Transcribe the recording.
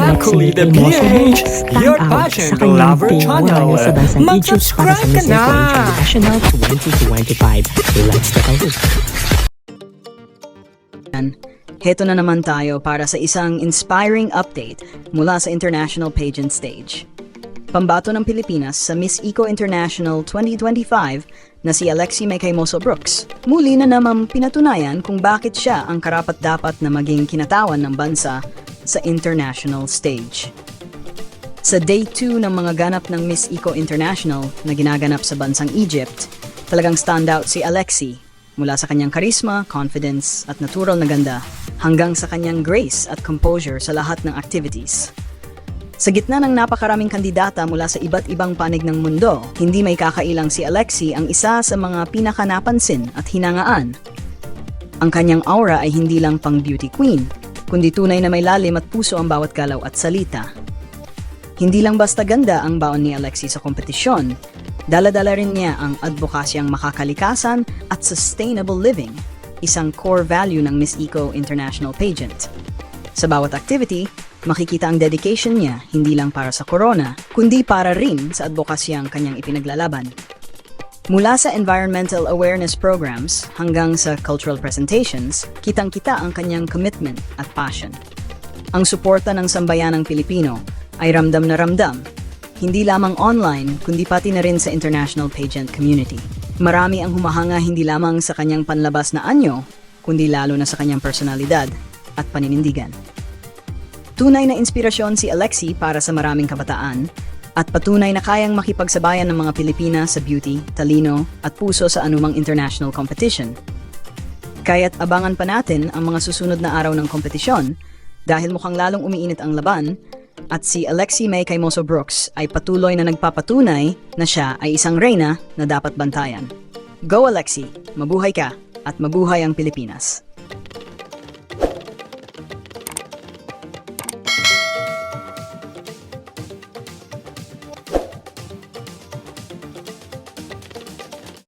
Alexi the Hermoso PH, stand your out passion sa kanyang lover team channel. mula sa bansang Egypt para sa Mag-subscribe ka Miss na! International 2025. Let's take a look. Heto na naman tayo para sa isang inspiring update mula sa international pageant stage. Pambato ng Pilipinas sa Miss Eco International 2025 na si Alexi Meycaimoso Brooks. Muli na namang pinatunayan kung bakit siya ang karapat-dapat na maging kinatawan ng bansa sa international stage. Sa Day 2 ng mga ganap ng Miss Eco International na ginaganap sa bansang Egypt, talagang standout si Alexi mula sa kanyang charisma, confidence at natural na ganda hanggang sa kanyang grace at composure sa lahat ng activities. Sa gitna ng napakaraming kandidata mula sa iba't ibang panig ng mundo, hindi may kakailang si Alexi ang isa sa mga pinakanapansin at hinangaan. Ang kanyang aura ay hindi lang pang beauty queen, kundi tunay na may lalim at puso ang bawat galaw at salita. Hindi lang basta ganda ang baon ni Alexi sa kompetisyon, dala-dala rin niya ang advokasyang makakalikasan at sustainable living, isang core value ng Miss Eco International Pageant. Sa bawat activity, makikita ang dedication niya hindi lang para sa corona, kundi para rin sa advokasyang kanyang ipinaglalaban. Mula sa environmental awareness programs hanggang sa cultural presentations, kitang-kita ang kanyang commitment at passion. Ang suporta ng sambayanang Pilipino ay ramdam na ramdam, hindi lamang online kundi pati na rin sa international pageant community. Marami ang humahanga hindi lamang sa kanyang panlabas na anyo, kundi lalo na sa kanyang personalidad at paninindigan. Tunay na inspirasyon si Alexi para sa maraming kabataan at patunay na kayang makipagsabayan ng mga Pilipina sa beauty, talino at puso sa anumang international competition. Kaya't abangan pa natin ang mga susunod na araw ng kompetisyon dahil mukhang lalong umiinit ang laban at si Alexi Meycaimoso Brooks ay patuloy na nagpapatunay na siya ay isang reyna na dapat bantayan. Go Alexi! Mabuhay ka at mabuhay ang Pilipinas!